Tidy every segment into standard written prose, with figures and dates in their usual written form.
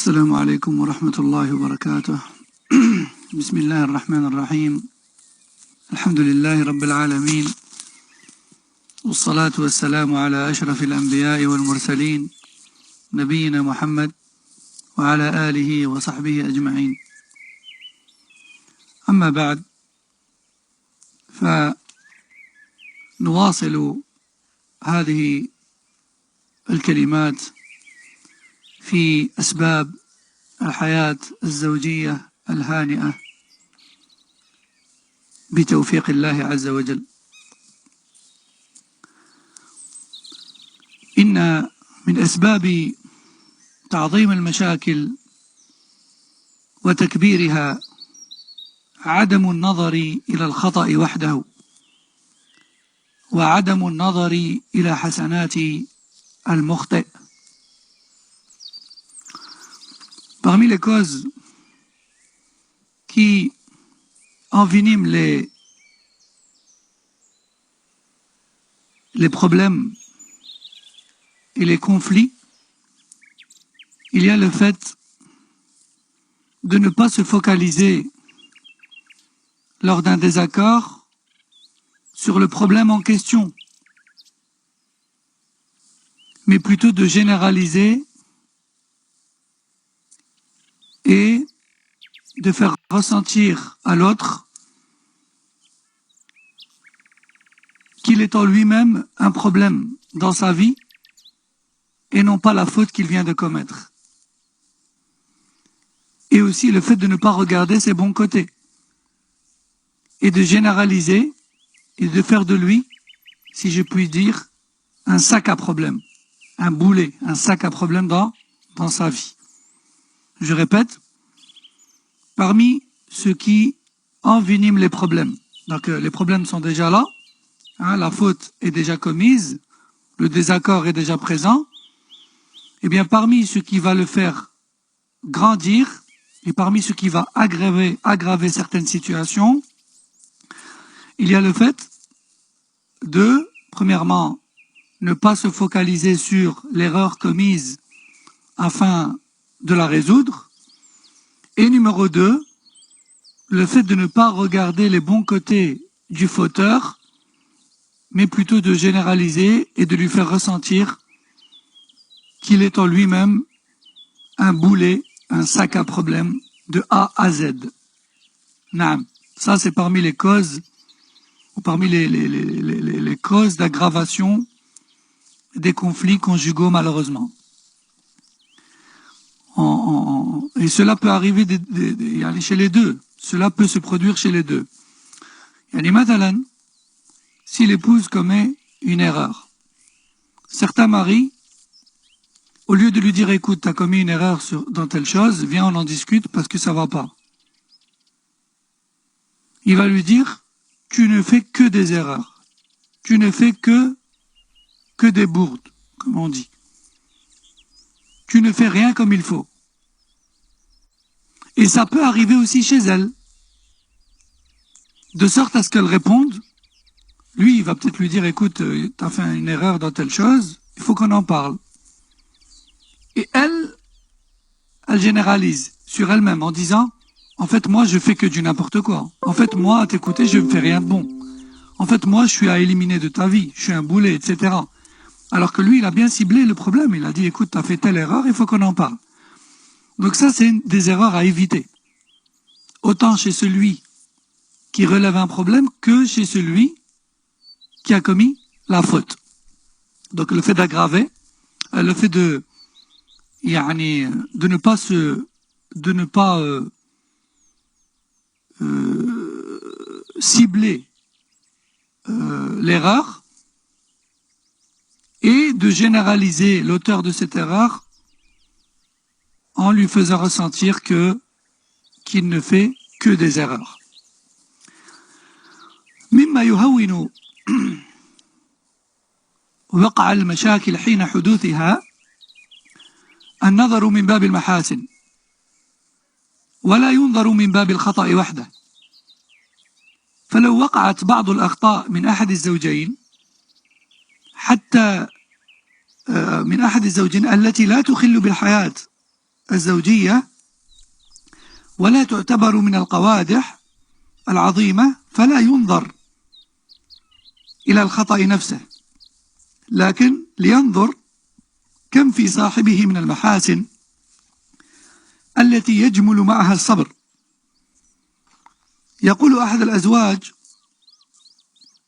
السلام عليكم ورحمة الله وبركاته. بسم الله الرحمن الرحيم. الحمد لله رب العالمين، والصلاة والسلام على أشرف الأنبياء والمرسلين نبينا محمد وعلى آله وصحبه أجمعين. أما بعد، فنواصل هذه الكلمات في أسباب الحياة الزوجية الهانئة بتوفيق الله عز وجل. إن من أسباب تعظيم المشاكل وتكبيرها عدم النظر إلى الخطأ وحده، وعدم النظر إلى حسنات المخطئ. Parmi les causes qui enveniment les problèmes et les conflits, il y a le fait de ne pas se focaliser lors d'un désaccord sur le problème en question, mais plutôt de généraliser et de faire ressentir à l'autre qu'il est en lui-même un problème dans sa vie et non pas la faute qu'il vient de commettre. Et aussi le fait de ne pas regarder ses bons côtés et de généraliser et de faire de lui, si je puis dire, un sac à problème, un boulet, un sac à problème dans sa vie. Je répète, parmi ceux qui enveniment les problèmes, donc les problèmes sont déjà là, la faute est déjà commise, le désaccord est déjà présent, et bien parmi ceux qui va le faire grandir, et parmi ceux qui va aggraver certaines situations, il y a le fait de, premièrement, ne pas se focaliser sur l'erreur commise afin de la résoudre, et numéro 2, le fait de ne pas regarder les bons côtés du fauteur, mais plutôt de généraliser et de lui faire ressentir qu'il est en lui-même un boulet, un sac à problème de A à Z. Naam. Ça, c'est parmi les causes, ou parmi les causes d'aggravation des conflits conjugaux, malheureusement. Et cela peut arriver chez les deux. Cela peut se produire chez les deux. Yani matalan, si l'épouse commet une erreur, certains maris, au lieu de lui dire écoute, tu as commis une erreur dans telle chose, viens on en discute parce que ça va pas. Il va lui dire tu ne fais que des erreurs. Tu ne fais que des bourdes, comme on dit. Tu ne fais rien comme il faut. Et ça peut arriver aussi chez elle. De sorte à ce qu'elle réponde, lui, il va peut-être lui dire, écoute, tu as fait une erreur dans telle chose, il faut qu'on en parle. Et elle généralise sur elle-même en disant, en fait, moi, je fais que du n'importe quoi. En fait, moi, à t'écouter, je ne fais rien de bon. En fait, moi, je suis à éliminer de ta vie, je suis un boulet, etc. Alors que lui, il a bien ciblé le problème. Il a dit, écoute, tu as fait telle erreur, il faut qu'on en parle. Donc ça, c'est des erreurs à éviter. Autant chez celui qui relève un problème que chez celui qui a commis la faute. Donc le fait d'aggraver, le fait de ne pas cibler l'erreur, et de généraliser l'auteur de cette erreur en lui faisant ressentir qu'il ne fait que des erreurs. مما يهون وقع المشاكل حين حدوثها النظر من باب المحاسن ولا ينظر من باب الخطأ وحده. فلو وقعت بعض الأخطاء من أحد الزوجين حتى من أحد الزوجين التي لا تخل بالحياة الزوجية ولا تعتبر من القوادح العظيمة، فلا ينظر إلى الخطأ نفسه، لكن لينظر كم في صاحبه من المحاسن التي يجمل معها الصبر. يقول أحد الأزواج: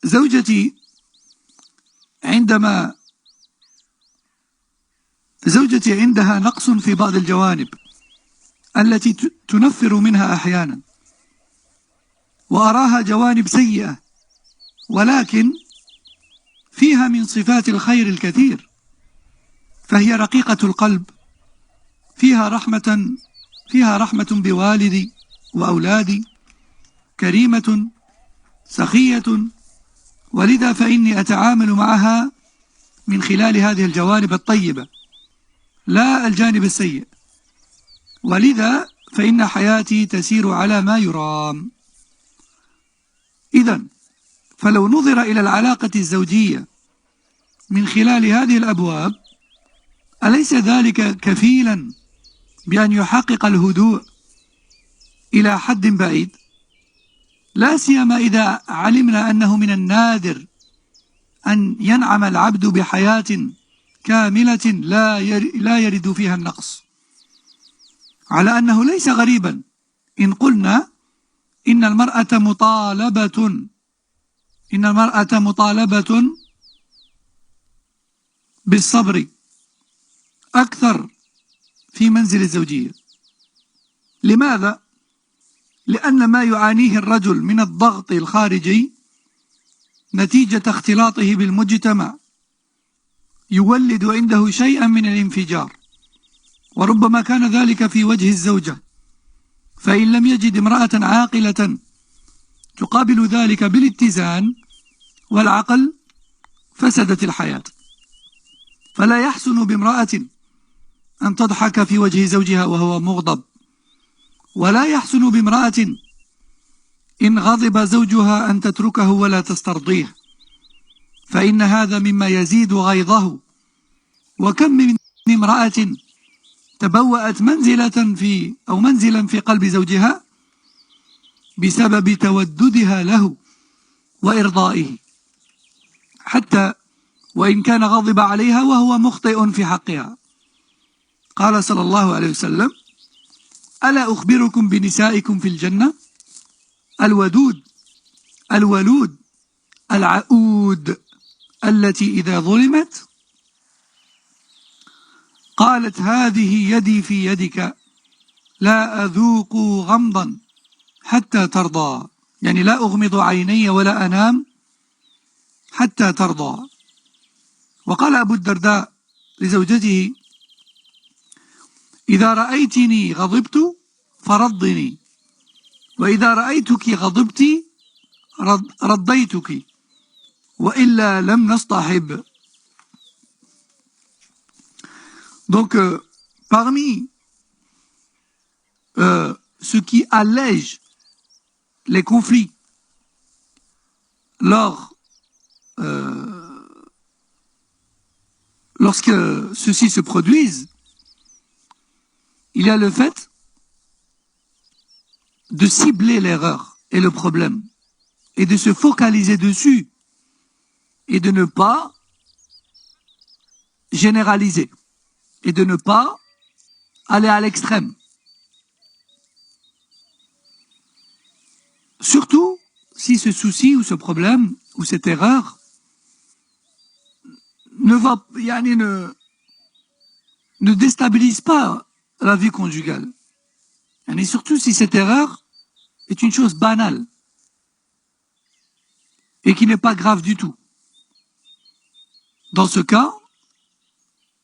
زوجتي عندها نقص في بعض الجوانب التي تنفر منها أحيانا، وأراها جوانب سيئة، ولكن فيها من صفات الخير الكثير، فهي رقيقة القلب، فيها رحمة بوالدي وأولادي، كريمة سخية، ولذا فإني أتعامل معها من خلال هذه الجوانب الطيبة لا الجانب السيء، ولذا فإن حياتي تسير على ما يرام. إذن فلو نظر إلى العلاقة الزوجية من خلال هذه الأبواب، أليس ذلك كفيلا بأن يحقق الهدوء إلى حد بعيد؟ لا سيما إذا علمنا أنه من النادر أن ينعم العبد بحياة كاملة لا يرد فيها النقص، على أنه ليس غريبا إن قلنا إن المرأة مطالبة بالصبر أكثر في منزل الزوجية. لماذا؟ لأن ما يعانيه الرجل من الضغط الخارجي نتيجة اختلاطه بالمجتمع يولد عنده شيئا من الانفجار، وربما كان ذلك في وجه الزوجة، فإن لم يجد امرأة عاقلة تقابل ذلك بالاتزان والعقل فسدت الحياة. فلا يحسن بامرأة أن تضحك في وجه زوجها وهو مغضب، ولا يحسن بامرأة إن غضب زوجها أن تتركه ولا تسترضيه، فإن هذا مما يزيد غيظه. وكم من امرأة تبوأت منزلا في قلب زوجها بسبب توددها له وإرضائه، حتى وإن كان غضب عليها وهو مخطئ في حقها. قال صلى الله عليه وسلم: ألا أخبركم بنسائكم في الجنة؟ الولود العؤود، التي إذا ظلمت قالت: هذه يدي في يدك، لا أذوق غمضا حتى ترضى، يعني لا أغمض عيني ولا أنام حتى ترضى. وقال أبو الدرداء لزوجته: إذا رأيتني غضبت فرضني، وإذا رأيتك غضبت رضيتك، وإلا لم نصطحب. Donc, parmi ce qui allège les conflits lorsque ceux-ci se produisent, il y a le fait de cibler l'erreur et le problème, et de se focaliser dessus, et de ne pas généraliser, et de ne pas aller à l'extrême. Surtout si ce souci ou ce problème ou cette erreur ne déstabilise pas la vie conjugale. Et surtout si cette erreur est une chose banale et qui n'est pas grave du tout. Dans ce cas,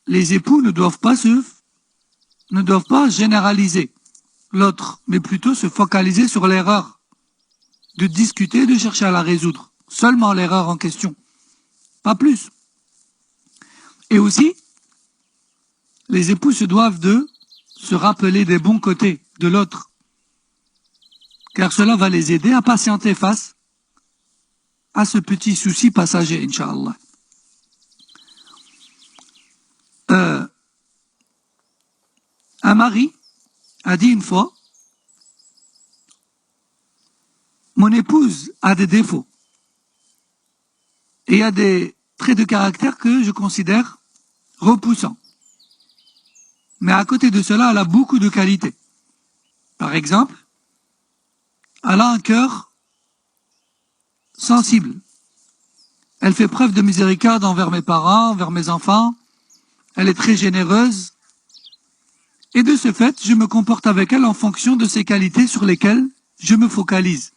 les époux ne doivent pas généraliser l'autre, mais plutôt se focaliser sur l'erreur, de discuter, de chercher à la résoudre. Seulement l'erreur en question, pas plus. Et aussi, les époux se doivent de se rappeler des bons côtés de l'autre, car cela va les aider à patienter face à ce petit souci passager, Inch'Allah. Un mari a dit une fois, mon épouse a des défauts et a des traits de caractère que je considère repoussants. Mais à côté de cela, elle a beaucoup de qualités. Par exemple, elle a un cœur sensible. Elle fait preuve de miséricorde envers mes parents, envers mes enfants. Elle est très généreuse. Et de ce fait, je me comporte avec elle en fonction de ces qualités sur lesquelles je me focalise.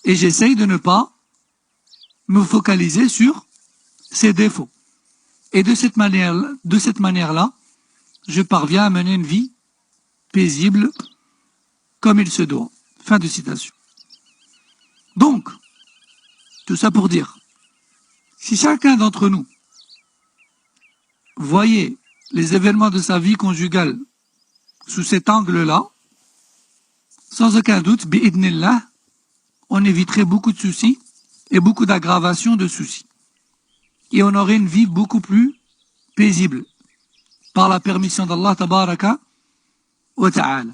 Et j'essaye de ne pas me focaliser sur ses défauts. Et de cette manière-là, je parviens à mener une vie paisible comme il se doit. Fin de citation. Donc, tout ça pour dire, si chacun d'entre nous voyait les événements de sa vie conjugale sous cet angle-là, sans aucun doute, bi'idnillah, on éviterait beaucoup de soucis et beaucoup d'aggravation de soucis. Et on aurait une vie beaucoup plus paisible, par la permission d'Allah tabaraka wa ta'ala.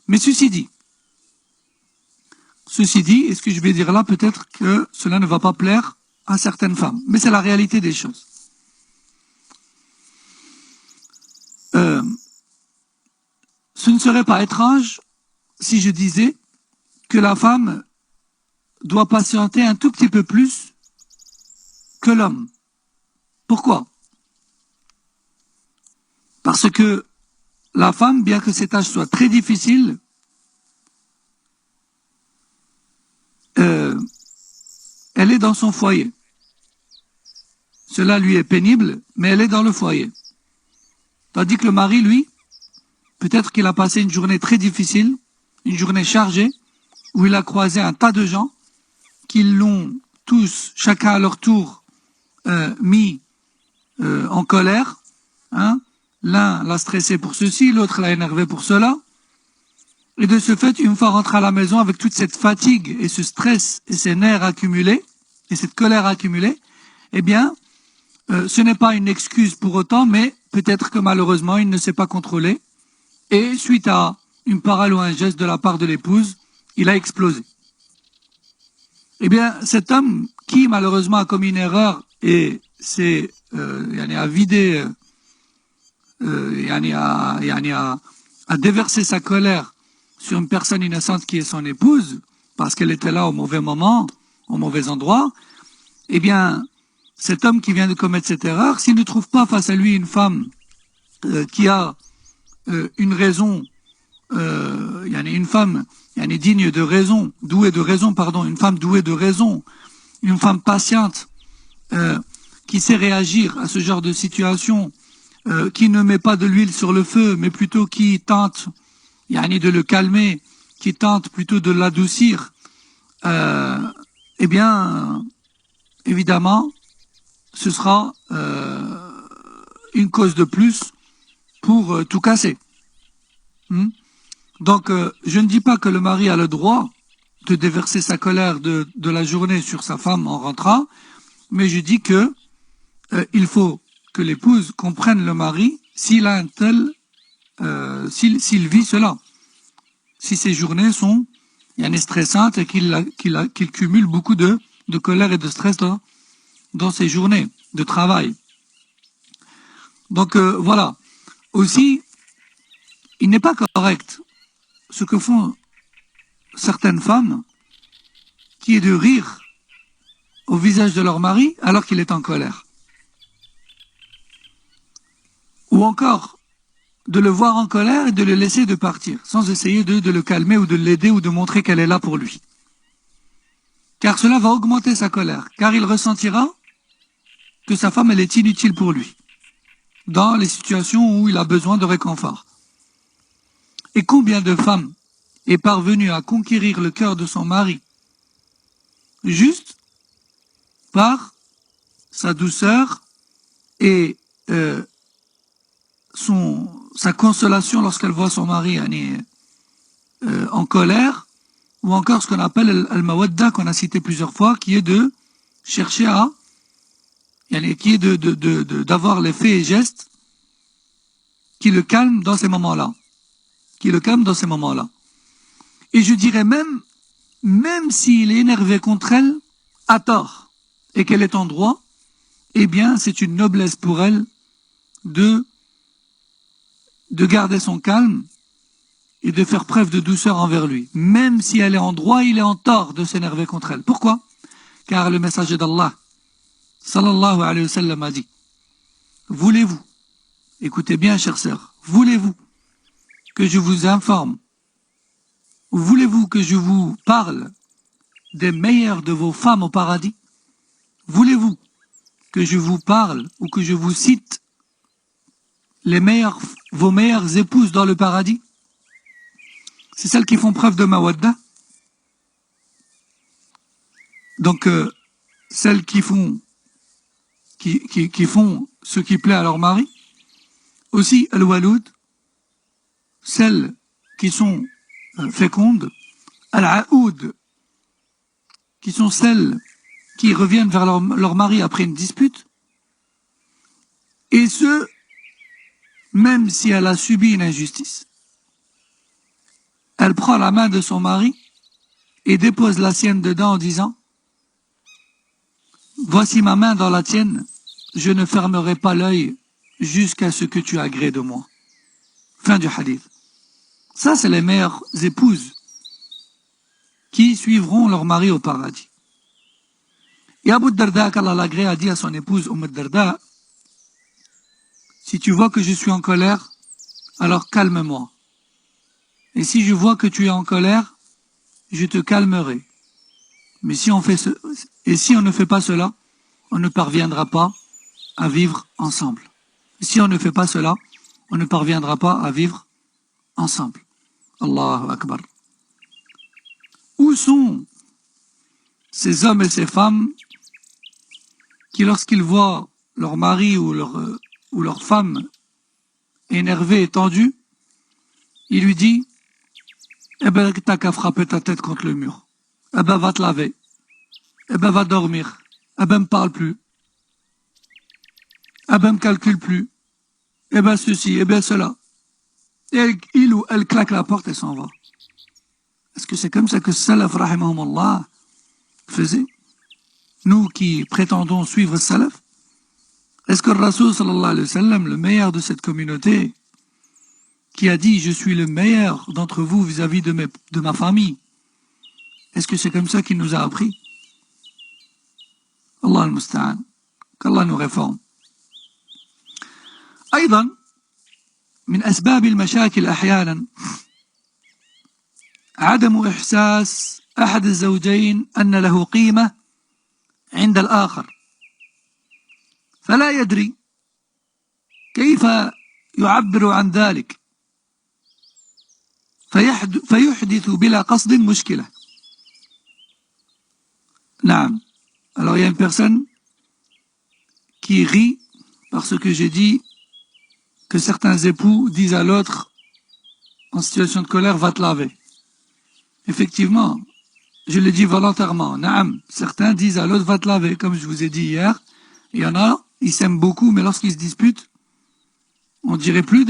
Mais ceci dit, et ce que je vais dire là, peut-être que cela ne va pas plaire à certaines femmes, mais c'est la réalité des choses. Ce ne serait pas étrange si je disais que la femme doit patienter un tout petit peu plus que l'homme. Pourquoi? Parce que la femme, bien que ces tâches soient très difficiles, elle est dans son foyer. Cela lui est pénible, mais elle est dans le foyer. Tandis que le mari, lui, peut-être qu'il a passé une journée très difficile, une journée chargée, où il a croisé un tas de gens qui l'ont tous, chacun à leur tour, mis en colère. Hein. L'un l'a stressé pour ceci, l'autre l'a énervé pour cela. Et de ce fait, une fois rentré à la maison avec toute cette fatigue et ce stress et ces nerfs accumulés, et cette colère accumulée, eh bien, ce n'est pas une excuse pour autant, mais peut-être que malheureusement, il ne s'est pas contrôlé. Et suite à une parole ou un geste de la part de l'épouse, il a explosé. Eh bien, cet homme qui malheureusement a commis une erreur et a vidé, a déversé sa colère sur une personne innocente qui est son épouse, parce qu'elle était là au mauvais moment, au mauvais endroit, eh bien, cet homme qui vient de commettre cette erreur, s'il ne trouve pas face à lui une femme qui a une raison, une femme digne de raison, une femme douée de raison, une femme patiente, qui sait réagir à ce genre de situation, qui ne met pas de l'huile sur le feu, mais plutôt qui tente de le calmer, qui tente plutôt de l'adoucir, eh bien, évidemment, ce sera une cause de plus pour tout casser. Donc, je ne dis pas que le mari a le droit de déverser sa colère de la journée sur sa femme en rentrant, mais je dis que il faut que l'épouse comprenne le mari s'il a un tel, s'il vit cela. Si ces journées sont stressantes et qu'il cumule beaucoup de colère et de stress dans ces journées de travail. Donc voilà. Aussi, il n'est pas correct ce que font certaines femmes, qui est de rire au visage de leur mari alors qu'il est en colère. Ou encore, de le voir en colère et de le laisser de partir, sans essayer de le calmer ou de l'aider ou de montrer qu'elle est là pour lui. Car cela va augmenter sa colère, car il ressentira que sa femme elle est inutile pour lui, dans les situations où il a besoin de réconfort. Et combien de femmes est parvenue à conquérir le cœur de son mari juste par sa douceur et sa consolation lorsqu'elle voit son mari en colère, ou encore ce qu'on appelle al-mawadda, qu'on a cité plusieurs fois, qui est de chercher d'avoir les faits et gestes qui le calme dans ces moments-là. Et je dirais même s'il est énervé contre elle, à tort, et qu'elle est en droit, eh bien, c'est une noblesse pour elle de garder son calme et de faire preuve de douceur envers lui. Même si elle est en droit, il est en tort de s'énerver contre elle. Pourquoi? Car le messager d'Allah, sallallahu alayhi wa sallam, a dit, voulez-vous, écoutez bien, chères sœurs, voulez-vous que je vous informe, voulez-vous que je vous parle des meilleures de vos femmes au paradis? Voulez-vous que je vous parle ou que je vous cite vos meilleures épouses dans le paradis? C'est celles qui font preuve de mawadda. Donc, celles qui font ce qui plaît à leur mari. Aussi, al-waloud, celles qui sont fécondes. Al-aoud, qui sont celles qui reviennent vers leur mari après une dispute. Et ce, même si elle a subi une injustice. Elle prend la main de son mari et dépose la sienne dedans en disant « Voici ma main dans la tienne, je ne fermerai pas l'œil jusqu'à ce que tu agrées de moi. » Fin du hadith. Ça, c'est les meilleures épouses qui suivront leur mari au paradis. Et Abu Darda, qu'Allah l'agrée, a dit à son épouse Darda, si tu vois que je suis en colère, alors calme-moi. Et si je vois que tu es en colère, je te calmerai. Mais si on ne fait pas cela, on ne parviendra pas à vivre ensemble. Et si on ne fait pas cela, on ne parviendra pas à vivre ensemble. Allahu Akbar. Où sont ces hommes et ces femmes qui, lorsqu'ils voient leur mari ou leur femme énervée et tendue, il lui dit « Eh ben, t'as qu'à frapper ta tête contre le mur. Eh ben, va te laver. Eh ben, va dormir. Eh ben, me parle plus. Eh ben, me calcule plus. Eh ben, ceci, eh ben, cela. » Et il ou elle claque la porte et s'en va. Est-ce que c'est comme ça que Salaf, rahimahumullah, faisait? Nous qui prétendons suivre Salaf? Est-ce que le Rasoul, sallallahu alayhi wa sallam, le meilleur de cette communauté, qui a dit « Je suis le meilleur d'entre vous vis-à-vis de ma famille », est-ce que c'est comme ça qu'il nous a appris? Allah al-Musta'an. Qu'Allah nous réforme. أيضا من أسباب المشاكل أحيانا عدم إحساس أحد الزوجين أن له قيمة عند الآخر فلا يدري كيف يعبر عن ذلك فيحدث بلا قصد مشكلة. نعم. Alors il y a une personne qui rit parce que j'ai dit que certains époux disent à l'autre en situation de colère, va te laver. Effectivement, je le dis volontairement. Naam, certains disent à l'autre, va te laver, comme je vous ai dit hier. Il y en a, ils s'aiment beaucoup, mais lorsqu'ils se disputent, on dirait plus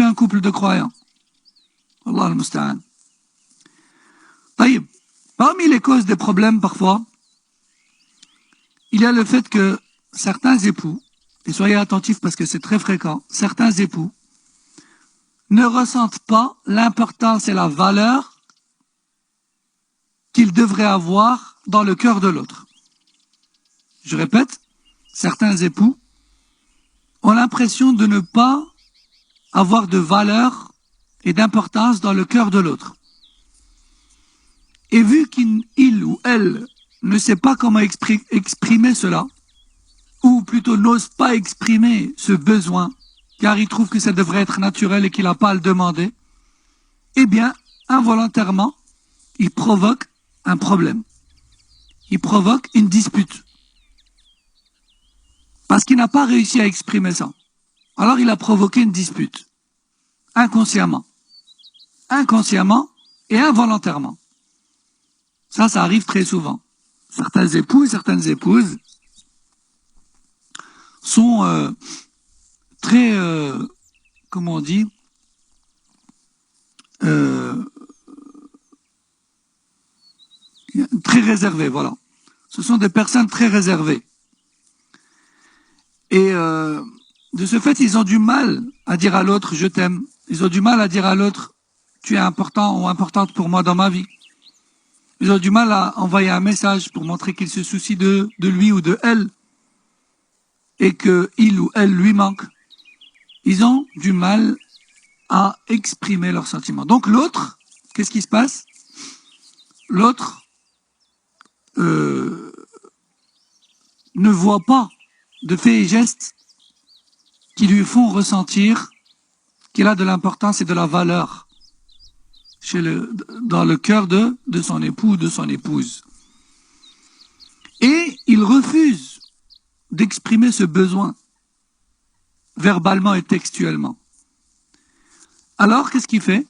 un couple de croyants. Allah al-Musta'an. Parmi les causes des problèmes, parfois, il y a le fait que certains époux, et soyez attentifs parce que c'est très fréquent, certains époux ne ressentent pas l'importance et la valeur qu'ils devraient avoir dans le cœur de l'autre. Je répète, certains époux ont l'impression de ne pas avoir de valeur et d'importance dans le cœur de l'autre. Et vu qu'il ou elle ne sait pas comment exprimer cela, ou plutôt n'ose pas exprimer ce besoin, car il trouve que ça devrait être naturel et qu'il n'a pas à le demander, eh bien, involontairement, il provoque un problème. Il provoque une dispute. Parce qu'il n'a pas réussi à exprimer ça. Alors il a provoqué une dispute. Inconsciemment. Inconsciemment et involontairement. Ça arrive très souvent. Certains époux et certaines épouses sont très comment on dit, très réservées, voilà. Ce sont des personnes très réservées. Et de ce fait, ils ont du mal à dire à l'autre « je t'aime ». Ils ont du mal à dire à l'autre « tu es important ou importante pour moi dans ma vie ». Ils ont du mal à envoyer un message pour montrer qu'ils se soucient de lui ou de elle et qu'il ou elle lui manque. Ils ont du mal à exprimer leurs sentiments. Donc l'autre, qu'est-ce qui se passe? L'autre ne voit pas de faits et gestes qui lui font ressentir qu'il a de l'importance et de la valeur dans le cœur de son époux ou de son épouse. Et il refuse d'exprimer ce besoin verbalement et textuellement. Alors, qu'est-ce qu'il fait?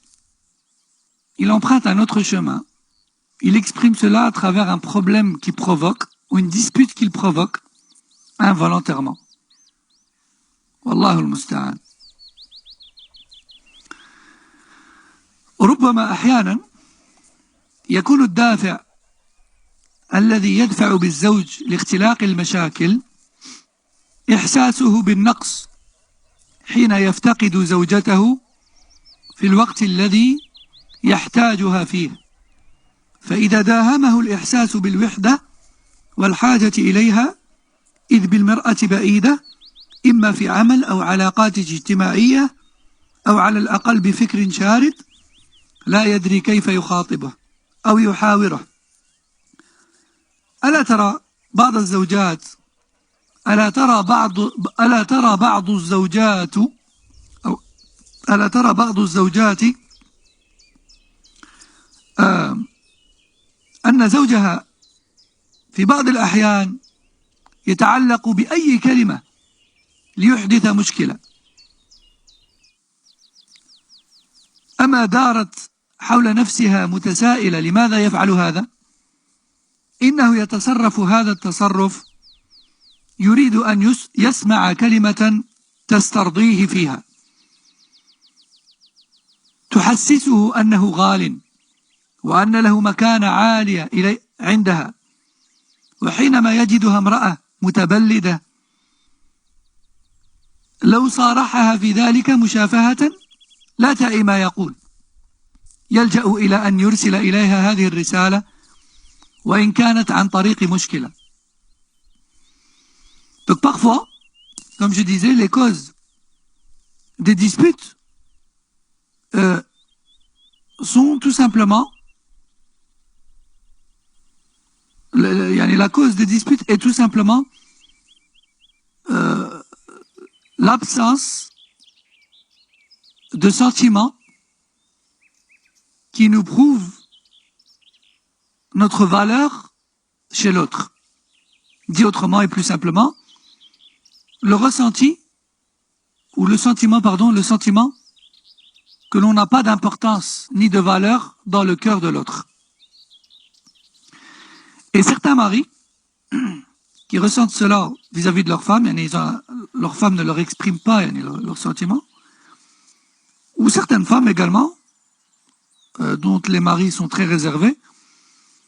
Il emprunte un autre chemin. Il exprime cela à travers un problème qu'il provoque ou une dispute qu'il provoque involontairement. Wallahu al-musta'an. ربما أحيانا يكون الدافع الذي يدفع بالزوج لاختلاق المشاكل إحساسه بالنقص حين يفتقد زوجته في الوقت الذي يحتاجها فيه، فإذا داهمه الإحساس بالوحدة والحاجة إليها إذ بالمرأة بعيدة إما في عمل أو علاقات اجتماعية أو على الأقل بفكر شارد لا يدري كيف يخاطبه أو يحاوره. ألا ترى بعض الزوجات ألا ترى بعض الزوجات أن زوجها في بعض الأحيان يتعلق بأي كلمة ليحدث مشكلة، أما دارت حول نفسها متسائلة لماذا يفعل هذا؟ إنه يتصرف هذا التصرف يريد أن يسمع كلمة تسترضيه فيها تحسسه أنه غال وأن له مكانة عالية عندها، وحينما يجدها امرأة متبلدة لو صارحها في ذلك مشافهة لا تعي ما يقول، يلجأ إلى أن يرسل إليها هذه الرسالة وإن كانت عن طريق مشكلة. Donc parfois, comme je disais, les causes des disputes sont tout simplement la cause des disputes est tout simplement l'absence de sentiments qui nous prouvent notre valeur chez l'autre. Dit autrement et plus simplement, le ressenti, ou le sentiment que l'on n'a pas d'importance ni de valeur dans le cœur de l'autre. Et certains maris qui ressentent cela vis-à-vis de leur femme, leur femme ne leur exprime pas leurs sentiments, ou certaines femmes également, dont les maris sont très réservés,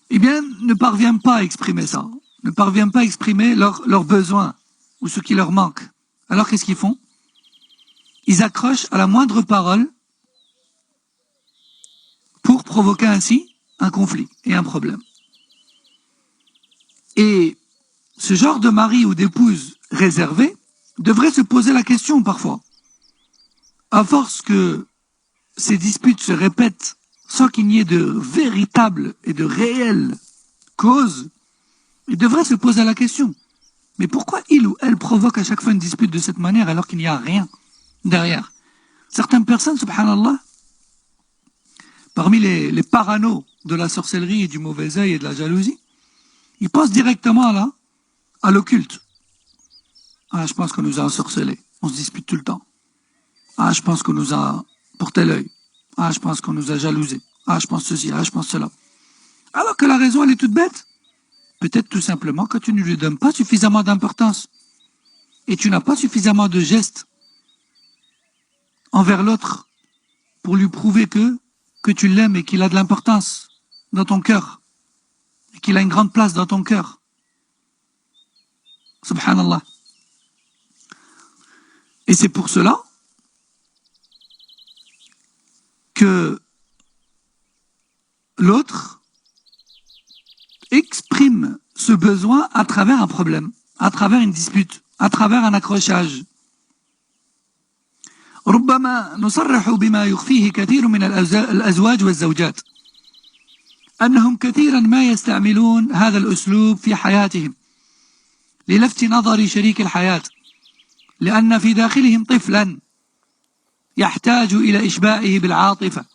eh bien, ne parviennent pas à exprimer ça, ne parviennent pas à exprimer leurs besoins ou ce qui leur manque. Alors qu'est-ce qu'ils font? Ils accrochent à la moindre parole pour provoquer ainsi un conflit et un problème. Et ce genre de mari ou d'épouse réservée devrait se poser la question parfois. À force que ces disputes se répètent sans qu'il n'y ait de véritables et de réelles causes, il devrait se poser la question. Mais pourquoi il ou elle provoque à chaque fois une dispute de cette manière alors qu'il n'y a rien derrière? Certaines personnes, subhanallah, parmi les paranos de la sorcellerie et du mauvais œil et de la jalousie, ils pensent directement à l'occulte. Ah, je pense qu'on nous a ensorcelés. On se dispute tout le temps. Ah, je pense qu'on nous a porté l'œil. Ah, je pense qu'on nous a jalousés. Ah, je pense ceci. Ah, je pense cela. Alors que la raison, elle est toute bête. Peut-être tout simplement que tu ne lui donnes pas suffisamment d'importance. Et tu n'as pas suffisamment de gestes envers l'autre pour lui prouver que tu l'aimes et qu'il a de l'importance dans ton cœur, et qu'il a une grande place dans ton cœur. Subhanallah. Et c'est pour cela que l'autre exprime ce besoin à travers un problème, à travers une dispute, à travers un accrochage. ربما نصرح بما يخفيه كثير من الأزواج والزوجات أنهم كثيرا ما يستعملون هذا الأسلوب في حياتهم للفت نظر شريك الحياة، لأن في داخلهم طفلا يحتاج إلى إشباعه بالعاطفة،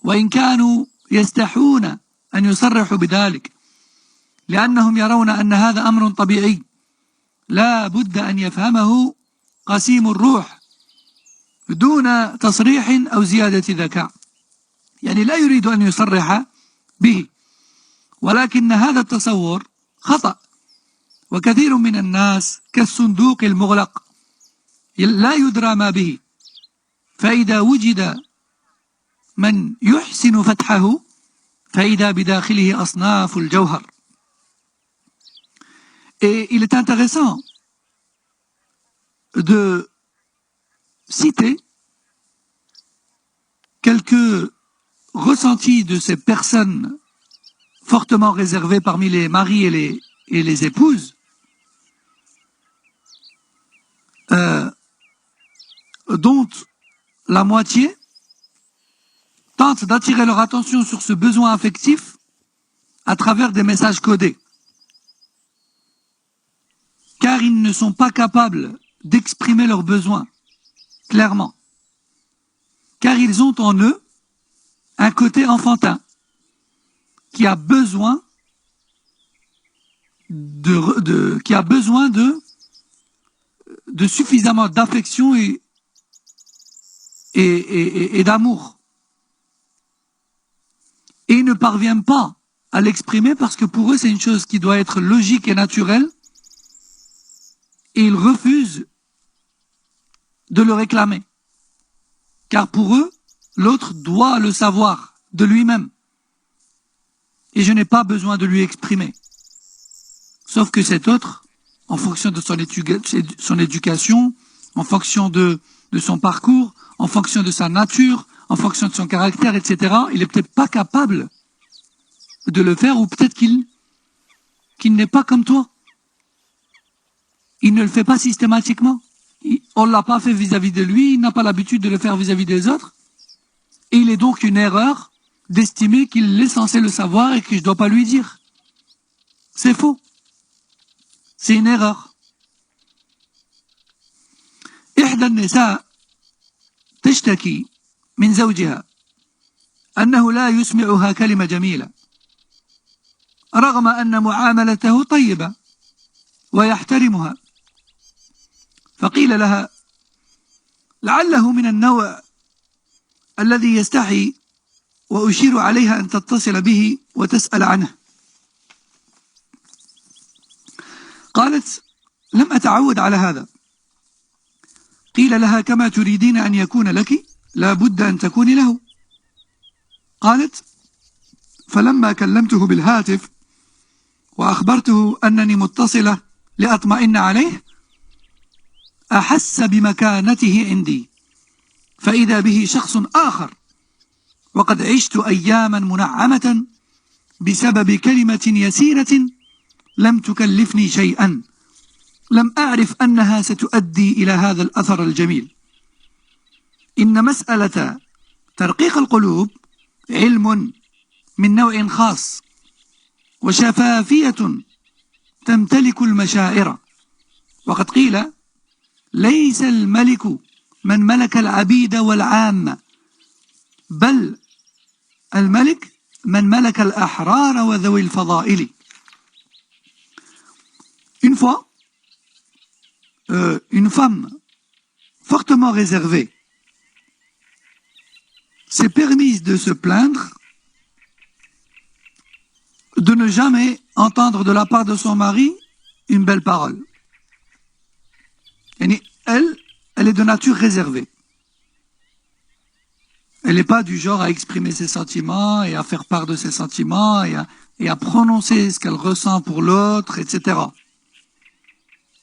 وإن كانوا يستحون أن يصرحوا بذلك لأنهم يرون أن هذا أمر طبيعي لا بد أن يفهمه قسيم الروح دون تصريح أو زيادة ذكاء. يعني لا يريد أن يصرح به، ولكن هذا التصور خطأ. وكثير من الناس كالصندوق المغلق لا يدرى ما به، فإذا وجد من يحسن فتحه فإذا بداخله أصناف الجوهر. Et il est intéressant de citer quelques ressentis de ces personnes fortement réservées parmi les maris et les épouses, dont la moitié tente d'attirer leur attention sur ce besoin affectif à travers des messages codés. Car ils ne sont pas capables d'exprimer leurs besoins clairement. Car ils ont en eux un côté enfantin qui a besoin de suffisamment d'affection et d'amour. Et ils ne parviennent pas à l'exprimer parce que pour eux c'est une chose qui doit être logique et naturelle, et ils refusent de le réclamer. Car pour eux, l'autre doit le savoir de lui-même. Et je n'ai pas besoin de lui exprimer. Sauf que cet autre, en fonction de son éducation, en fonction de son parcours, en fonction de sa nature, en fonction de son caractère, etc., il n'est peut-être pas capable de le faire, ou peut-être qu'il n'est pas comme toi. Il ne le fait pas systématiquement. On ne l'a pas fait vis-à-vis de lui, il n'a pas l'habitude de le faire vis-à-vis des autres. Et il est donc une erreur d'estimer qu'il est censé le savoir et que je ne dois pas lui dire. C'est faux. C'est une erreur. إحدى النساء تشتكي من زوجها أنه لا يسمعها كلمة جميلة رغم أن معاملته طيبة ويحترمها، فقيل لها لعله من النوع الذي يستحي وأشير عليها أن تتصل به وتسأل عنه. قالت لم أتعود على هذا. قيل لها كما تريدين أن يكون لك لا بد أن تكوني له. قالت فلما كلمته بالهاتف وأخبرته أنني متصلة لأطمئن عليه أحس بمكانته عندي، فإذا به شخص آخر، وقد عشت أياما منعمة بسبب كلمة يسيرة لم تكلفني شيئا، لم أعرف أنها ستؤدي إلى هذا الأثر الجميل. إن مسألة ترقيق القلوب علم من نوع خاص، وشفافية تمتلك المشاعر، وقد قيل ليس الملك من ملك العبيد والعامة، بل الملك من ملك الأحرار وذوي الفضائل. Une fois, une femme fortement réservée s'est permise de se plaindre de ne jamais entendre de la part de son mari une belle parole. Elle est de nature réservée. Elle n'est pas du genre à exprimer ses sentiments et à faire part de ses sentiments et à prononcer ce qu'elle ressent pour l'autre, etc.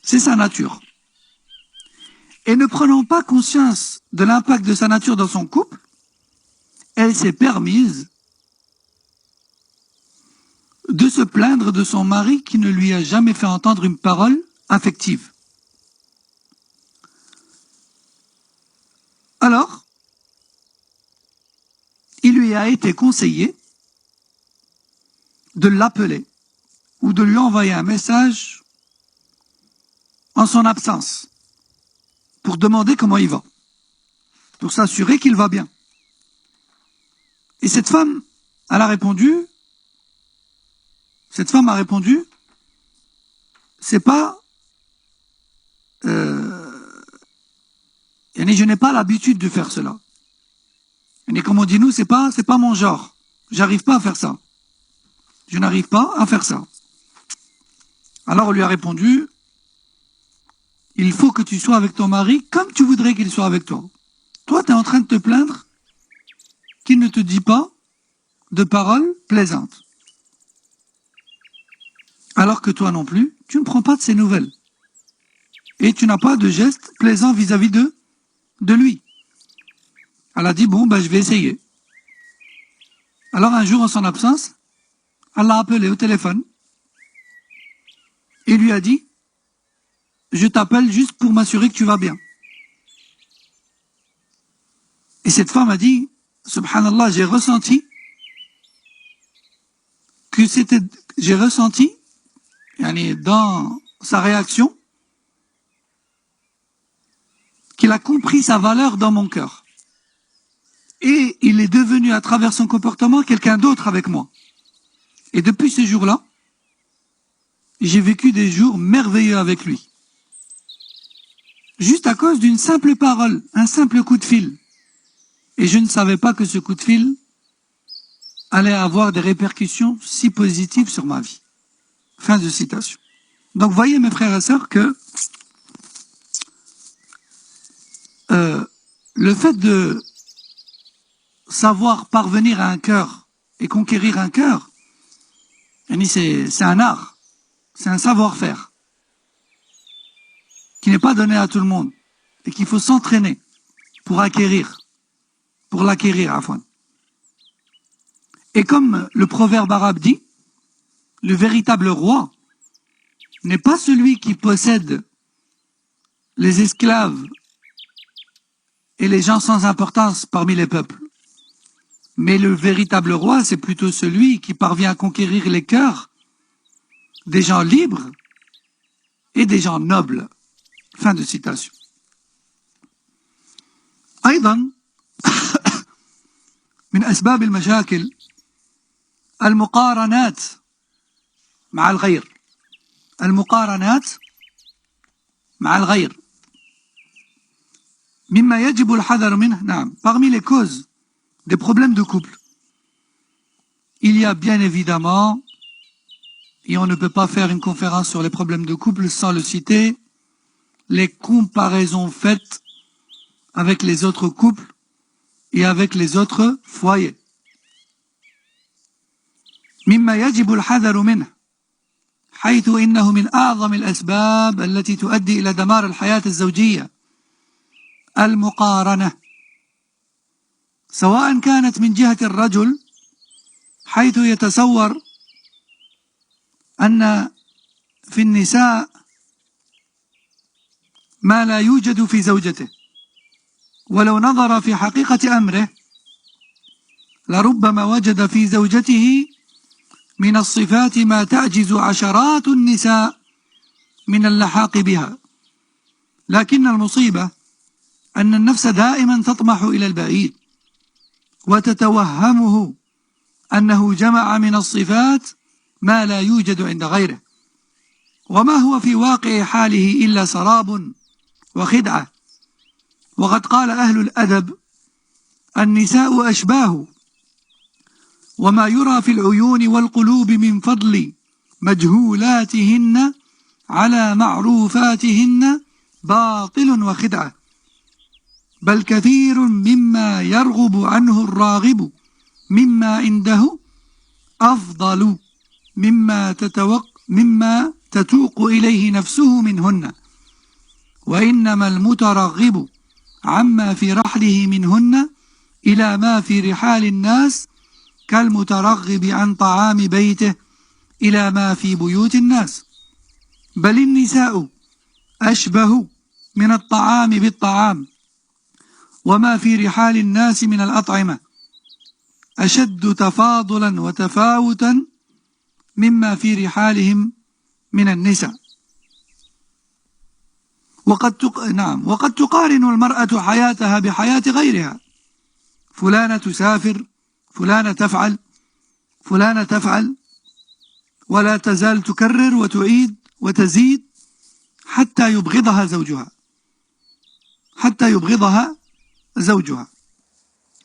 C'est sa nature. Et ne prenant pas conscience de l'impact de sa nature dans son couple, elle s'est permise de se plaindre de son mari qui ne lui a jamais fait entendre une parole affective. Alors, il lui a été conseillé de l'appeler ou de lui envoyer un message en son absence pour demander comment il va, pour s'assurer qu'il va bien. Et cette femme a répondu, c'est pas, je n'ai pas l'habitude de faire cela. Et comme on dit nous, c'est pas mon genre. J'arrive pas à faire ça. Je n'arrive pas à faire ça. Alors on lui a répondu, il faut que tu sois avec ton mari comme tu voudrais qu'il soit avec toi. Toi, tu es en train de te plaindre qu'il ne te dit pas de paroles plaisantes. Alors que toi non plus, tu ne prends pas de ses nouvelles. Et tu n'as pas de gestes plaisants vis-à-vis de lui. Elle a dit, bon, je vais essayer. Alors un jour, en son absence, elle l'a appelé au téléphone et lui a dit, je t'appelle juste pour m'assurer que tu vas bien. Et cette femme a dit, subhanallah, j'ai ressenti dans sa réaction qu'il a compris sa valeur dans mon cœur. Et il est devenu, à travers son comportement, quelqu'un d'autre avec moi. Et depuis ce jour-là, j'ai vécu des jours merveilleux avec lui. Juste à cause d'une simple parole, un simple coup de fil. Et je ne savais pas que ce coup de fil allait avoir des répercussions si positives sur ma vie. Fin de citation. Donc voyez mes frères et sœurs que le fait de savoir parvenir à un cœur et conquérir un cœur, c'est un art, c'est un savoir-faire qui n'est pas donné à tout le monde et qu'il faut s'entraîner pour l'acquérir. Et comme le proverbe arabe dit, le véritable roi n'est pas celui qui possède les esclaves et les gens sans importance parmi les peuples. Mais le véritable roi, c'est plutôt celui qui parvient à conquérir les cœurs des gens libres et des gens nobles. Fin de citation. أيضا من أسباب المشاكل المقارنات مع الغير. المقارنات مع الغير مما يجب الحذر منه. نعم. Parmi les causes des problèmes de couple, il y a bien évidemment, et on ne peut pas faire une conférence sur les problèmes de couple sans le citer, les comparaisons faites avec les autres couples et avec les autres foyers. مما يجب الحذر منه حيث إنه من أعظم الأسباب التي تؤدي إلى دمار الحياة الزوجية. المقارنة سواء كانت من جهة الرجل حيث يتصور أن في النساء ما لا يوجد في زوجته، ولو نظر في حقيقة أمره لربما وجد في زوجته من الصفات ما تعجز عشرات النساء من اللحاق بها. لكن المصيبة أن النفس دائما تطمح إلى البعيد وتتوهمه أنه جمع من الصفات ما لا يوجد عند غيره، وما هو في واقع حاله إلا سراب وخدعة. وقد قال أهل الأدب: النساء أشباه، وما يرى في العيون والقلوب من فضل مجهولاتهن على معروفاتهن باطل وخدعة. بل كثير مما يرغب عنه الراغب مما عنده أفضل مما تتوق إليه نفسه منهن وإنما المترغب عما في رحله منهن إلى ما في رحال الناس كالمترغب عن طعام بيته إلى ما في بيوت الناس بل النساء أشبه من الطعام بالطعام وما في رحال الناس من الأطعمة أشد تفاضلا وتفاوتا مما في رحالهم من النساء وقد تقارن المرأة حياتها بحياة غيرها فلانة تسافر فلانة تفعل ولا تزال تكرر وتعيد وتزيد حتى يبغضها زوجها.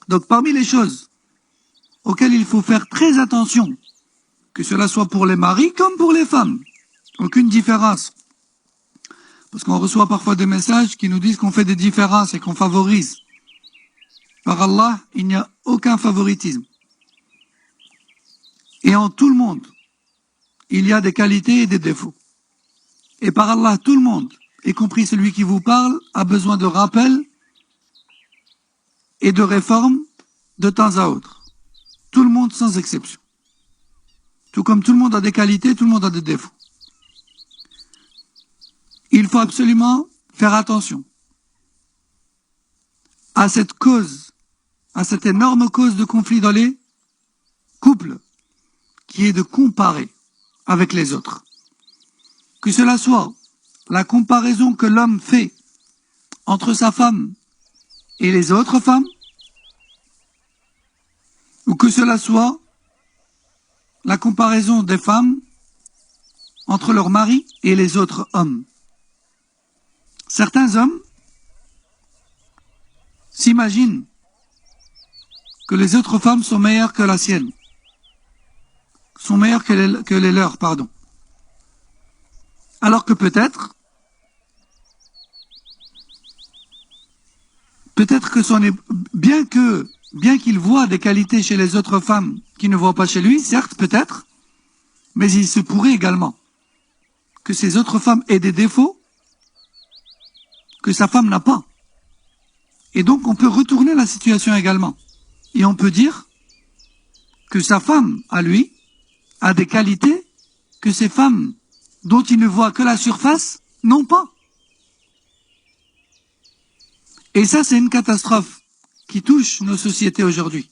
Donc parmi les choses auxquelles il faut faire très attention, que cela soit pour les maris comme pour les femmes, aucune différence. Parce qu'on reçoit parfois des messages qui nous disent qu'on fait des différences et qu'on favorise. Par Allah, il n'y a aucun favoritisme. Et en tout le monde, il y a des qualités et des défauts. Et par Allah, tout le monde, y compris celui qui vous parle, a besoin de rappel et de réforme de temps à autre. Tout le monde sans exception. Tout comme tout le monde a des qualités, tout le monde a des défauts. Il faut absolument faire attention à cette cause, à cette énorme cause de conflit dans les couples, qui est de comparer avec les autres. Que cela soit la comparaison que l'homme fait entre sa femme et les autres femmes, ou que cela soit la comparaison des femmes entre leur mari et les autres hommes. Certains hommes s'imaginent que les autres femmes sont meilleures que la sienne, sont meilleures que les leurs, pardon. Alors que peut-être que bien qu'il voit des qualités chez les autres femmes qu'il ne voit pas chez lui, certes, peut-être, mais il se pourrait également que ces autres femmes aient des défauts que sa femme n'a pas. Et donc on peut retourner la situation également. Et on peut dire que sa femme, à lui, a des qualités que ces femmes dont il ne voit que la surface n'ont pas. Et ça, c'est une catastrophe qui touche nos sociétés aujourd'hui.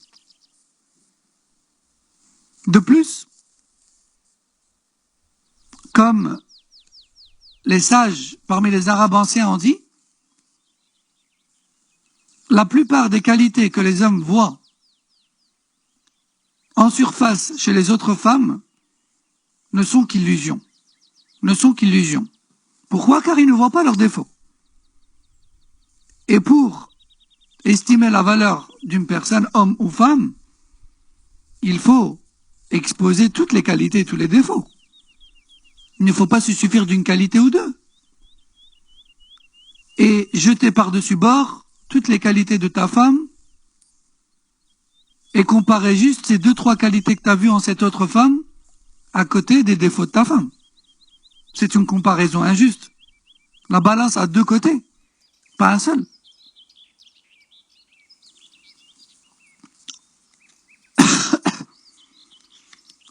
De plus, comme les sages parmi les Arabes anciens ont dit, la plupart des qualités que les hommes voient en surface chez les autres femmes ne sont qu'illusions. Pourquoi? Car ils ne voient pas leurs défauts. Et pour estimer la valeur d'une personne, homme ou femme, il faut exposer toutes les qualités et tous les défauts. Il ne faut pas se suffire d'une qualité ou deux. Et jeter par-dessus bord toutes les qualités de ta femme et comparer juste ces 2-3 qualités que tu as vues en cette autre femme à côté des défauts de ta femme. C'est une comparaison injuste. La balance a 2 côtés, pas un seul.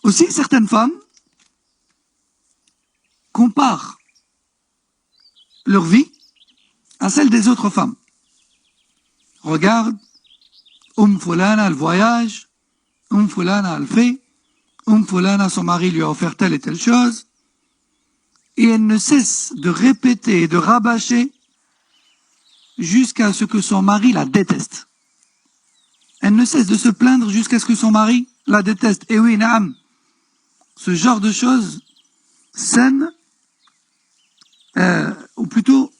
Aussi, certaines femmes comparent leur vie à celle des autres femmes. Regarde, Fulana elle voyage, Fulana elle fait, Fulana son mari lui a offert telle et telle chose, et elle ne cesse de répéter et de rabâcher jusqu'à ce que son mari la déteste. Elle ne cesse de se plaindre jusqu'à ce que son mari la déteste. Et oui, naam, ce genre de choses sème, ou plutôt,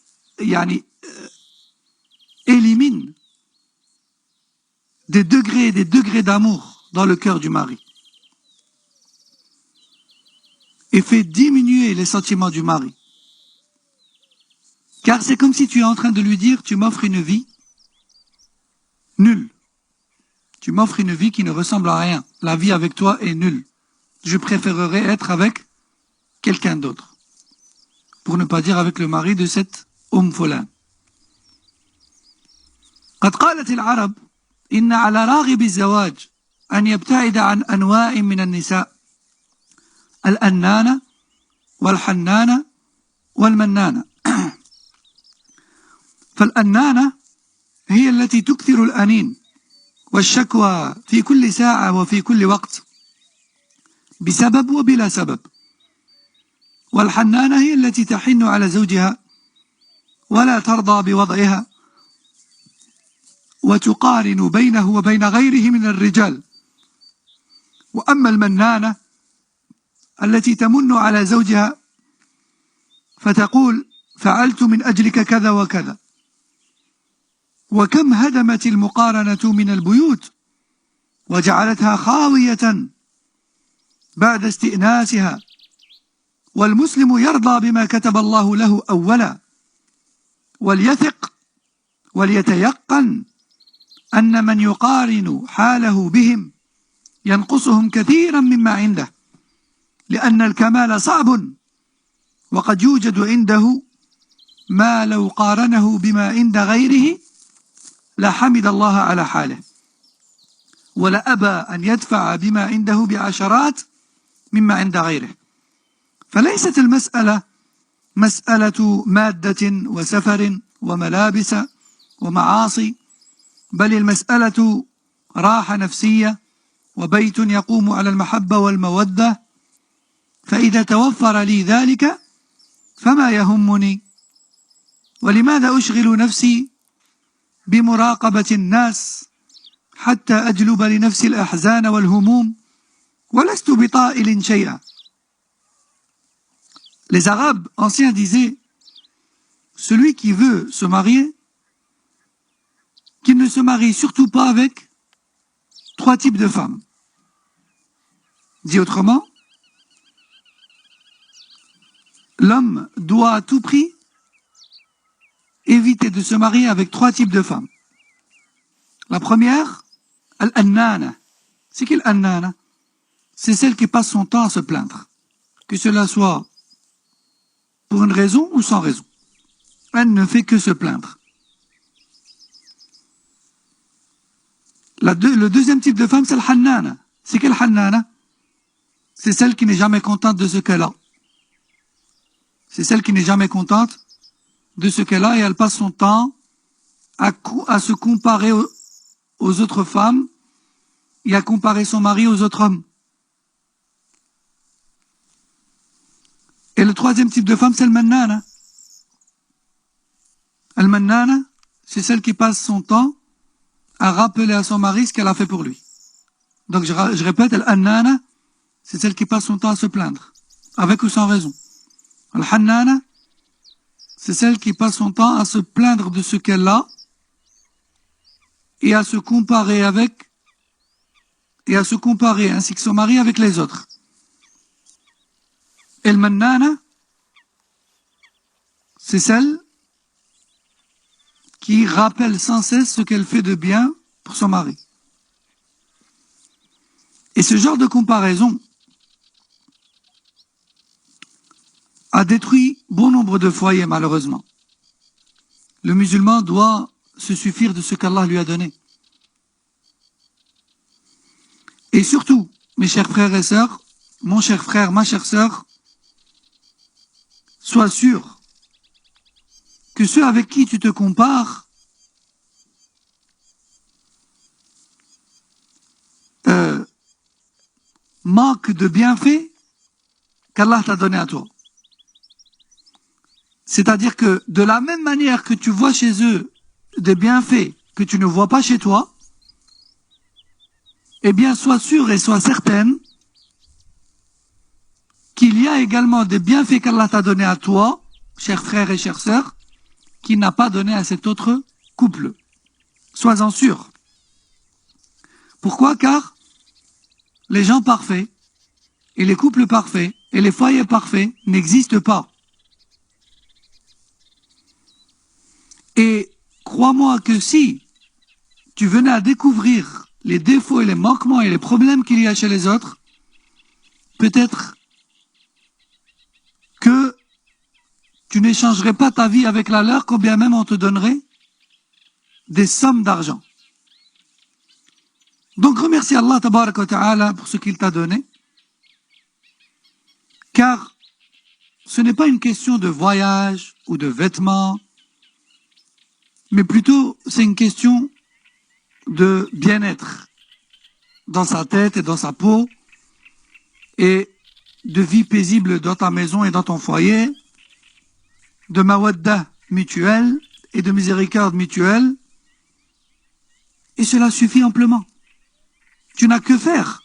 élimine des degrés et des degrés d'amour dans le cœur du mari. Et fait diminuer les sentiments du mari. Car c'est comme si tu es en train de lui dire, tu m'offres une vie, Nul. Tu m'offres une vie qui ne ressemble à rien. La vie avec toi est nulle. Je préférerais être avec quelqu'un d'autre. Pour ne pas dire avec le mari de cette فلان. قد قالت العرب إن على راغب الزواج أن يبتعد عن أنواع من النساء الأنانة والحنانة والمنانة. فالأنانة هي التي تكثر الأنين والشكوى في كل ساعة وفي كل وقت بسبب وبلا سبب. والحنانة هي التي تحن على زوجها ولا ترضى بوضعها وتقارن بينه وبين غيره من الرجال. وأما المنانة التي تمن على زوجها فتقول فعلت من أجلك كذا وكذا. وكم هدمت المقارنة من البيوت وجعلتها خاوية بعد استئناسها. والمسلم يرضى بما كتب الله له أولا وليثق وليتيقن أن من يقارن حاله بهم ينقصهم كثيرا مما عنده لأن الكمال صعب وقد يوجد عنده ما لو قارنه بما عند غيره لحمد الله على حاله ولأبى أن يدفع بما عنده بعشرات مما عند غيره. فليست المسألة مسألة مادة وسفر وملابس ومعاصي بل المسألة راحة نفسية وبيت يقوم على المحبة والمودة. فإذا توفر لي ذلك فما يهمني ولماذا أشغل نفسي بمراقبة الناس حتى أجلب لنفسي الأحزان والهموم ولست بطائل شيئا. Les Arabes anciens disaient celui qui veut se marier, qu'il ne se marie surtout pas avec 3 types de femmes. Dit autrement, l'homme doit à tout prix éviter de se marier avec 3 types de femmes. La première, al-annana. C'est qui l'annana? C'est celle qui passe son temps à se plaindre, que cela soit pour une raison ou sans raison. Elle ne fait que se plaindre. Le deuxième type de femme, c'est l'hannana. C'est quelle hannana? C'est celle qui n'est jamais contente de ce qu'elle a. C'est celle qui n'est jamais contente de ce qu'elle a et elle passe son temps à se comparer aux autres femmes et à comparer son mari aux autres hommes. Et le troisième type de femme, c'est le mannana. Le mannana, c'est celle qui passe son temps à rappeler à son mari ce qu'elle a fait pour lui. Donc je répète, l'annana, c'est celle qui passe son temps à se plaindre, avec ou sans raison. Al-hannana, c'est celle qui passe son temps à se plaindre de ce qu'elle a et à se comparer ainsi que son mari avec les autres. Et le mannana, c'est celle qui rappelle sans cesse ce qu'elle fait de bien pour son mari. Et ce genre de comparaison a détruit bon nombre de foyers, malheureusement. Le musulman doit se suffire de ce qu'Allah lui a donné. Et surtout, mes chers frères et sœurs, mon cher frère, ma chère sœur, sois sûr que ceux avec qui tu te compares manquent de bienfaits qu'Allah t'a donné à toi. C'est-à-dire que de la même manière que tu vois chez eux des bienfaits que tu ne vois pas chez toi, eh bien sois sûr et sois certaine qu'il y a également des bienfaits qu'Allah t'a donné à toi, chers frères et chères sœurs, qu'il n'a pas donné à cet autre couple. Sois-en sûr. Pourquoi? Car les gens parfaits, et les couples parfaits, et les foyers parfaits n'existent pas. Et crois-moi que si tu venais à découvrir les défauts et les manquements et les problèmes qu'il y a chez les autres, peut-être que tu n'échangerais pas ta vie avec la leur, combien même on te donnerait des sommes d'argent. Donc remercie Allah tabaraka wa ta'ala pour ce qu'il t'a donné, car ce n'est pas une question de voyage ou de vêtements, mais plutôt c'est une question de bien-être dans sa tête et dans sa peau, et de vie paisible dans ta maison et dans ton foyer, de mawadda mutuelle et de miséricorde mutuelle, et cela suffit amplement. Tu n'as que faire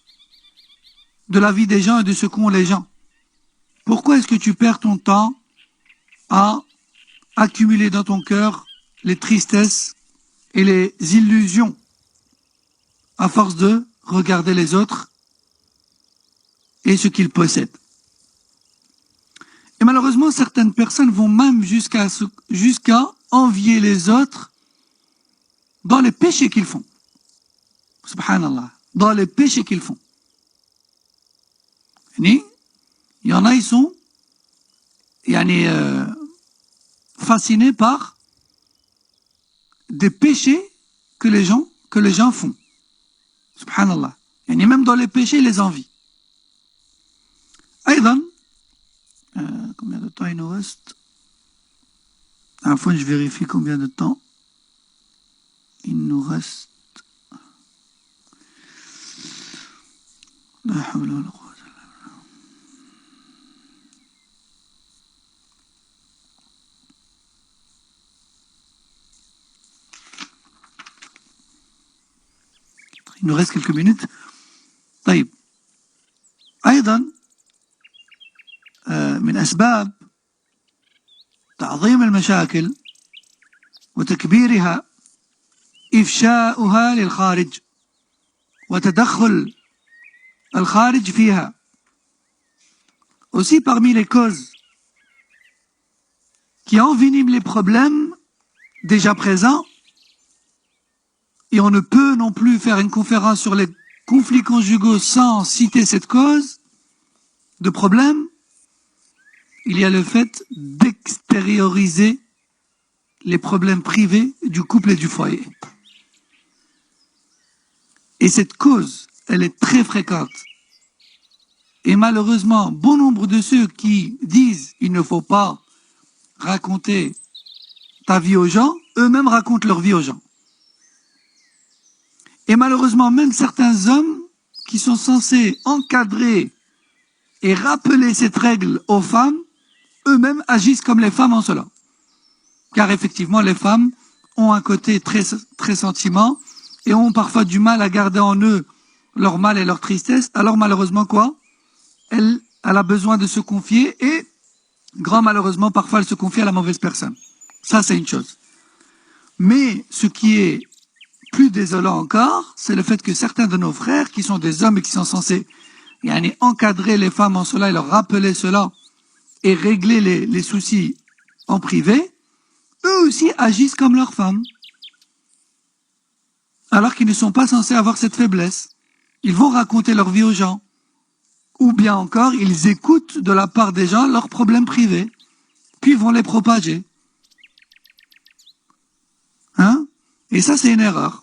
de la vie des gens et de ce qu'ont les gens. Pourquoi est-ce que tu perds ton temps à accumuler dans ton cœur les tristesses et les illusions à force de regarder les autres et ce qu'ils possèdent? Et malheureusement, certaines personnes vont même jusqu'à envier les autres dans les péchés qu'ils font. Subhanallah. Dans les péchés qu'ils font. Il y en a, ils sont fascinés par des péchés que les gens font. Subhanallah. Même dans les péchés, ils les envient. Aïdan, combien de temps il nous reste? À la fois, je vérifie combien de temps il nous reste. La hawla wa la quwwata illa billah. Il nous reste quelques minutes. طيب. أيضا من أسباب تعظيم المشاكل وتكبيرها إفشاؤها للخارج وتدخل الخارج فيها. Aussi parmi les causes qui enveniment les problèmes déjà présents, et on ne peut non plus faire une conférence sur les conflits conjugaux sans citer cette cause de problème, il y a le fait d'extérioriser les problèmes privés du couple et du foyer. Et cette cause, elle est très fréquente. Et malheureusement, bon nombre de ceux qui disent il ne faut pas raconter ta vie aux gens, eux-mêmes racontent leur vie aux gens. Et malheureusement, même certains hommes qui sont censés encadrer et rappeler cette règle aux femmes, eux-mêmes agissent comme les femmes en cela. Car effectivement, les femmes ont un côté très, très sentiment et ont parfois du mal à garder en eux leur mal et leur tristesse. Alors malheureusement quoi? Elle a besoin de se confier et, grand malheureusement, parfois elle se confie à la mauvaise personne. Ça, c'est une chose. Mais ce qui est plus désolant encore, c'est le fait que certains de nos frères, qui sont des hommes et qui sont censés encadrer les femmes en cela et leur rappeler cela et régler les soucis en privé, eux aussi agissent comme leurs femmes. Alors qu'ils ne sont pas censés avoir cette faiblesse. Ils vont raconter leur vie aux gens. Ou bien encore, ils écoutent de la part des gens leurs problèmes privés. Puis vont les propager. Hein? Et ça, c'est une erreur.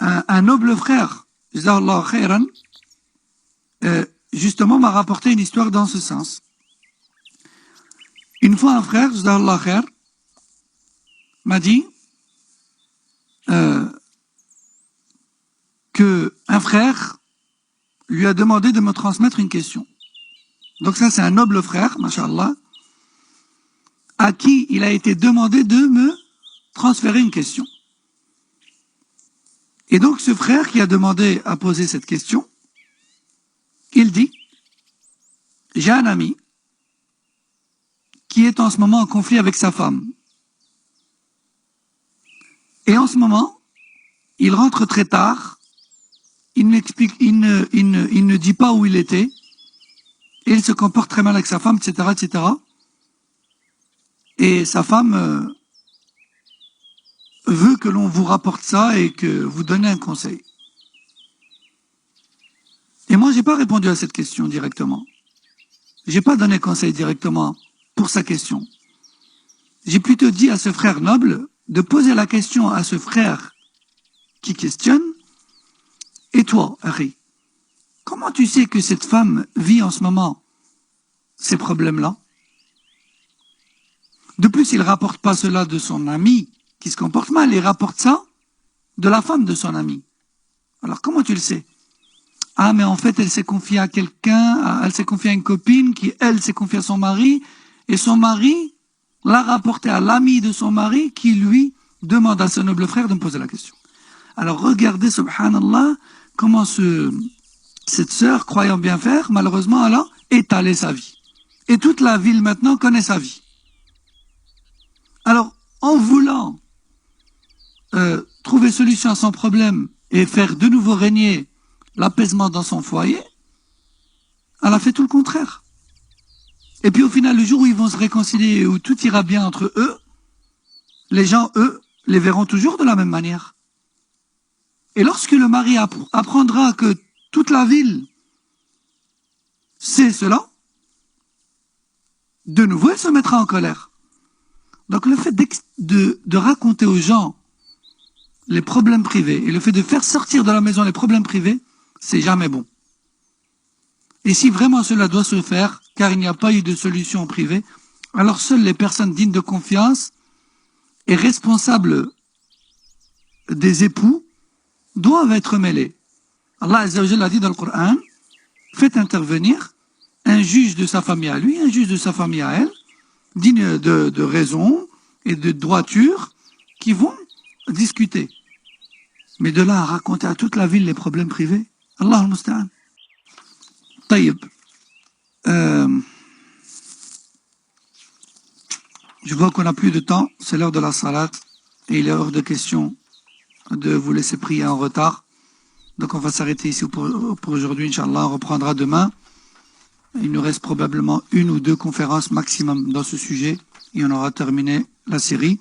Un noble frère, Jazallahu khairan, justement m'a rapporté une histoire dans ce sens. Une fois un frère, Jazallahu khair, m'a dit que un frère lui a demandé de me transmettre une question. Donc ça, c'est un noble frère, mashallah, à qui il a été demandé de me transférer une question. Et donc ce frère qui a demandé à poser cette question, il dit, j'ai un ami qui est en ce moment en conflit avec sa femme. Et en ce moment, il rentre très tard, il ne dit pas où il était, et il se comporte très mal avec sa femme, etc., etc. Et sa femme veut que l'on vous rapporte ça et que vous donnez un conseil. Et moi, j'ai pas répondu à cette question directement. J'ai pas donné conseil directement pour sa question. J'ai plutôt dit à ce frère noble de poser la question à ce frère qui questionne. Et toi, Harry, comment tu sais que cette femme vit en ce moment ces problèmes-là? De plus, il rapporte pas cela de son ami qui se comporte mal, il rapporte ça de la femme de son ami. Alors comment tu le sais? Ah, mais en fait, elle s'est confiée à quelqu'un, elle s'est confiée à une copine qui, elle, s'est confiée à son mari, et son mari l'a rapporté à l'ami de son mari qui, lui, demande à ce noble frère de me poser la question. Alors regardez, subhanallah, comment cette sœur, croyant bien faire, malheureusement, elle a étalé sa vie. Et toute la ville maintenant connaît sa vie. Alors, en voulant trouver solution à son problème et faire de nouveau régner l'apaisement dans son foyer, elle a fait tout le contraire. Et puis au final, le jour où ils vont se réconcilier, où tout ira bien entre eux, les gens, eux, les verront toujours de la même manière. Et lorsque le mari apprendra que toute la ville sait cela, de nouveau, elle se mettra en colère. Donc le fait de raconter aux gens les problèmes privés et le fait de faire sortir de la maison les problèmes privés, c'est jamais bon. Et si vraiment cela doit se faire, car il n'y a pas eu de solution privée, alors seules les personnes dignes de confiance et responsables des époux doivent être mêlées. Allah Azza wa Jalla a dit dans le Coran, faites intervenir un juge de sa famille à lui, un juge de sa famille à elle, digne de raison et de droiture, qui vont discuter. Mais de là à raconter à toute la ville les problèmes privés, Allah al-Musta'an. Taïb. Je vois qu'on n'a plus de temps, c'est l'heure de la salat, et il est hors de question de vous laisser prier en retard. Donc on va s'arrêter ici pour aujourd'hui, Inch'Allah, on reprendra demain. Il nous reste probablement 1 ou 2 conférences maximum dans ce sujet, et on aura terminé la série.